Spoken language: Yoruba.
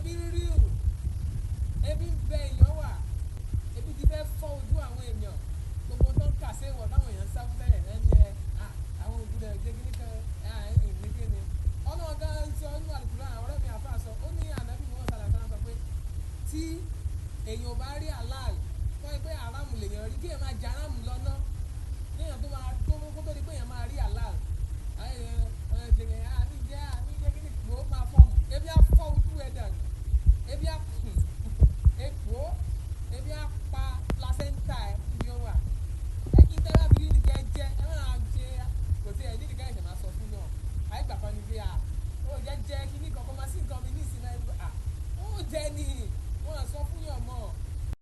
ebi rí o ebi ń bẹ èèyàn wà ebi ti fẹ́ fọ́ ojú àwọn èèyàn gbogbo tó ń kà sí ìwọ̀ táwọn èèyàn ń sáfún tẹ́lẹ̀ ẹni ẹ àwọn òbúdẹ̀ ẹ̀jẹ̀ kìíní kan ìrìnkè ni ọlọ́run gan sọ nínú àlùkùrọ̀ àwọn ọ̀rẹ́ mi àfa sọ ó ní ànábì wọn sàlàsà sọ pé tí èèyàn bá rí halal wọ́n yẹ pé aráàmù lèèyàn rí kí ẹ máa jẹ aráàmù